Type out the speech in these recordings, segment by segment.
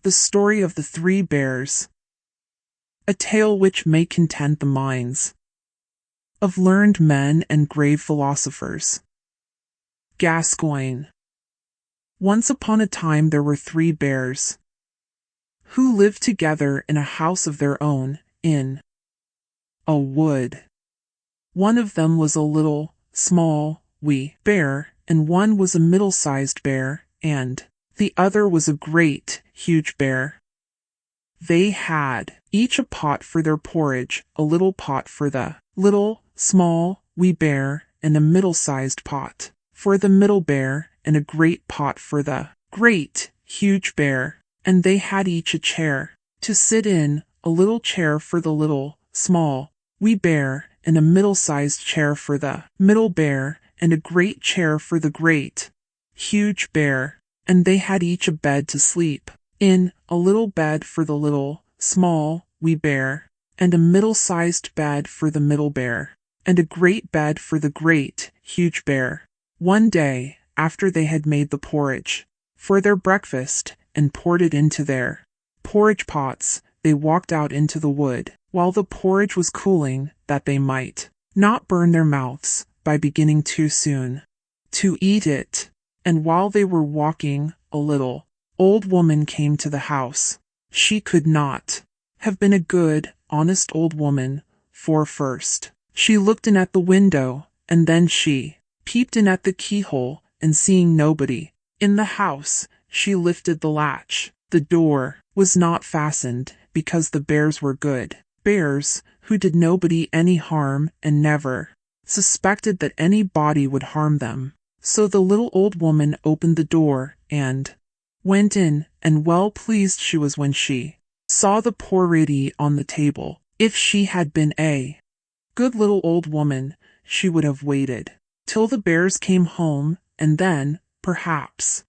The Story of the Three Bears. A tale which may content the minds of learned men and grave philosophers. Gascoigne. Once upon a time there were 3 bears who lived together in a house of their own, in a wood. One of them was a little, small, wee bear, and one was a middle-sized bear, and the other was a great, huge bear. They had each a pot for their porridge, a little pot for the little, small, wee bear, and a middle-sized pot for the middle bear, and a great pot for the great, huge bear. And they had each a chair to sit in, a little chair for the little, small, wee bear, and a middle-sized chair for the middle bear, and a great chair for the great, huge bear. And they had each a bed to sleep in, a little bed for the little, small, wee bear, and a middle-sized bed for the middle bear, and a great bed for the great, huge bear. One day, after they had made the porridge for their breakfast and poured it into their porridge pots, they walked out into the wood while the porridge was cooling, that they might not burn their mouths by beginning too soon to eat it. And while they were walking, a little old woman came to the house. She could not have been a good, honest old woman, for first she looked in at the window, and then she peeped in at the keyhole, and seeing nobody in the house, she lifted the latch. The door was not fastened, because the bears were good bears, who did nobody any harm and never suspected that anybody would harm them. So the little old woman opened the door and went in, and well pleased she was when she saw the porridge on the table. If she had been a good little old woman, she would have waited till the bears came home, and then, perhaps,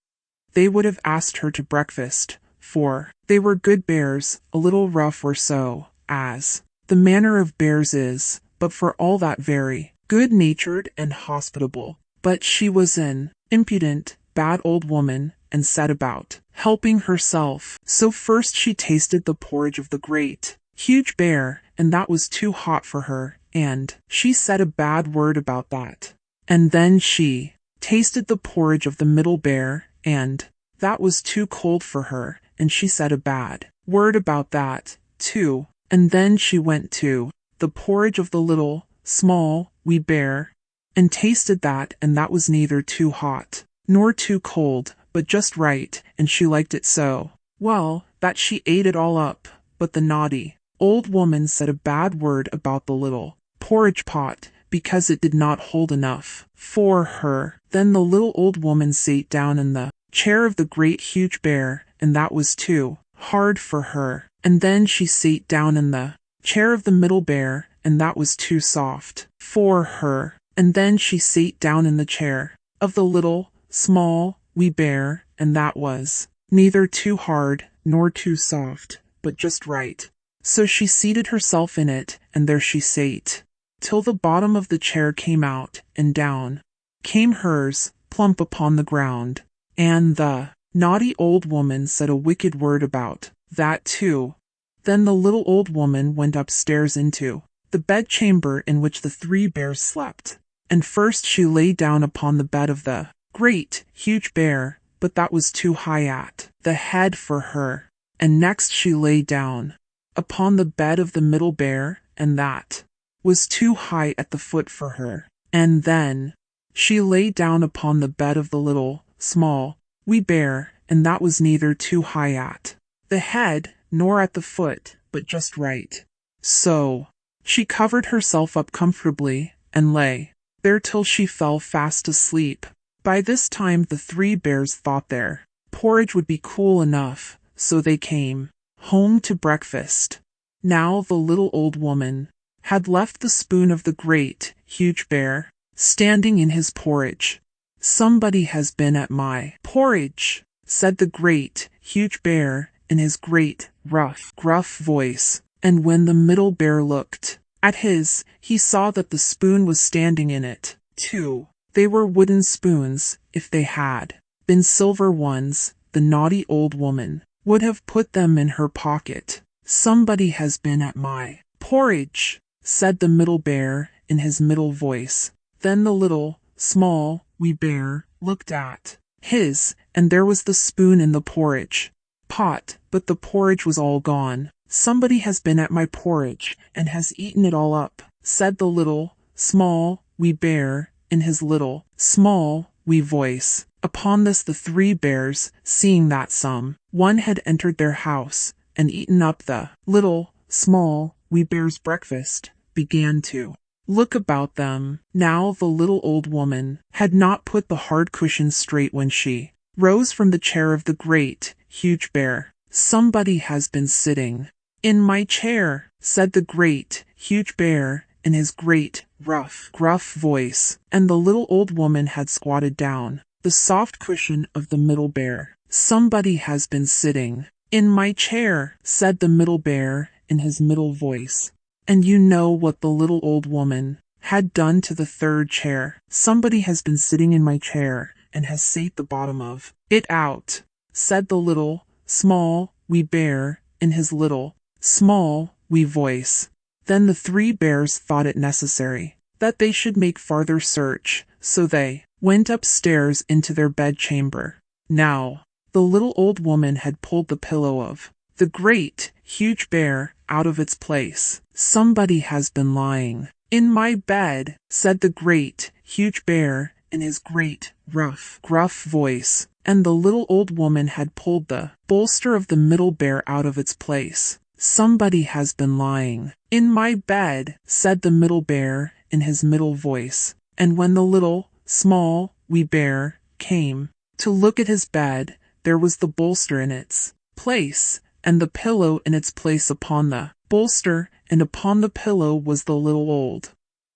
they would have asked her to breakfast, for they were good bears, a little rough or so, as the manner of bears is, but for all that very good-natured and hospitable. But she was an impudent, bad old woman, and set about helping herself. So first she tasted the porridge of the great, huge bear, and that was too hot for her, and she said a bad word about that. And then she tasted the porridge of the middle bear, and that was too cold for her, and she said a bad word about that, too. And then she went to the porridge of the little, small, wee bear, and tasted that, and that was neither too hot nor too cold, but just right, and she liked it so well that she ate it all up. But the naughty old woman said a bad word about the little porridge pot, because it did not hold enough for her. Then the little old woman sate down in the chair of the great huge bear, and that was too hard for her. And then she sate down in the chair of the middle bear, and that was too soft for her. And then she sate down in the chair of the little, small, wee bear, and that was neither too hard nor too soft, but just right. So she seated herself in it, and there she sate till the bottom of the chair came out, and down came hers, plump upon the ground. And the naughty old woman said a wicked word about that too. Then the little old woman went upstairs into the bedchamber in which the 3 bears slept. And first she lay down upon the bed of the great, huge bear, but that was too high at the head for her. And next she lay down upon the bed of the middle bear, and that was too high at the foot for her. And then she lay down upon the bed of the little, small, wee bear, and that was neither too high at the head nor at the foot, but just right. So she covered herself up comfortably, and lay there till she fell fast asleep. By this time the 3 bears thought their porridge would be cool enough, so they came home to breakfast. Now the little old woman had left the spoon of the great, huge bear standing in his porridge. "Somebody has been at my porridge," said the great, huge bear in his great, rough, gruff voice. And when the middle bear looked at his, he saw that the spoon was standing in it, too. They were wooden spoons. If they had been silver ones, the naughty old woman would have put them in her pocket. Somebody has been at my porridge, said the middle bear in his middle voice. Then the little, small, wee bear looked at his, and there was the spoon in the porridge pot, but the porridge was all gone. Somebody has been at my porridge, and has eaten it all up, said the little, small, wee bear in his little, small, wee voice. Upon this the three bears, seeing that some one had entered their house, and eaten up the little, small, wee bear's breakfast, began to look about them. Now the little old woman had not put the hard cushions straight when she rose from the chair of the great, huge bear. Somebody has been sitting in my chair, said the great, huge bear in his great, rough, gruff voice, and the little old woman had squatted down the soft cushion of the middle bear. Somebody has been sitting in my chair, said the middle bear in his middle voice. And you know what the little old woman had done to the third chair. Somebody has been sitting in my chair, and has sate the bottom of it out, said the little, small, wee bear in his little, small, wee voice. Then the three bears thought it necessary that they should make farther search, so they went upstairs into their bedchamber. Now, the little old woman had pulled the pillow of the great, huge bear out of its place. Somebody has been lying in my bed, said the great, huge bear in his great, rough, gruff voice, and the little old woman had pulled the bolster of the middle bear out of its place. Somebody has been lying in my bed, said the middle bear in his middle voice. And when the little, small, wee bear came to look at his bed, there was the bolster in its place, and the pillow in its place upon the bolster, and upon the pillow was the little old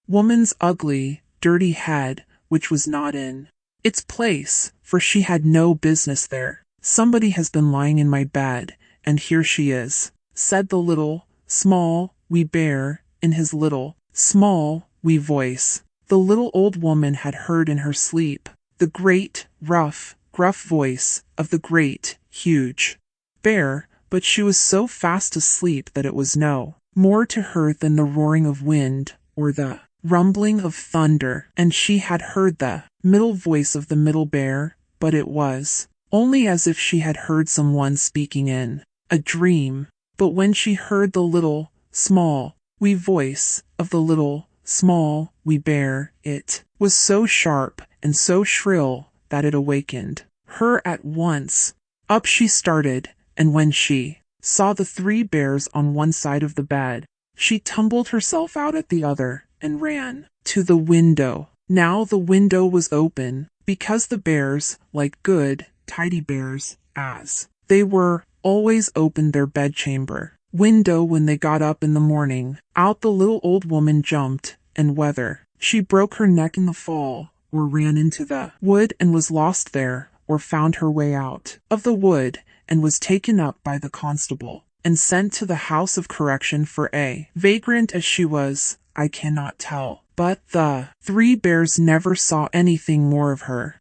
woman's ugly, dirty head, which was not in its place, for she had no business there. Somebody has been lying in my bed, and here she is, said the little, small, wee bear in his little, small, wee voice. The little old woman had heard in her sleep the great, rough, gruff voice of the great, huge bear, but she was so fast asleep that it was no more to her than the roaring of wind or the rumbling of thunder, and she had heard the middle voice of the middle bear, but it was only as if she had heard someone speaking in a dream. But when she heard the little, small, wee voice of the little, small, wee bear, it was so sharp and so shrill that it awakened her at once. Up she started, and when she saw the three bears on one side of the bed, she tumbled herself out at the other, and ran to the window. Now the window was open, because the bears, like good, tidy bears, as they were, always opened their bedchamber window when they got up in the morning. Out the little old woman jumped, and whether she broke her neck in the fall, or ran into the wood and was lost there, or found her way out of the wood, and was taken up by the constable, and sent to the house of correction for a vagrant as she was, I cannot tell. But the three bears never saw anything more of her.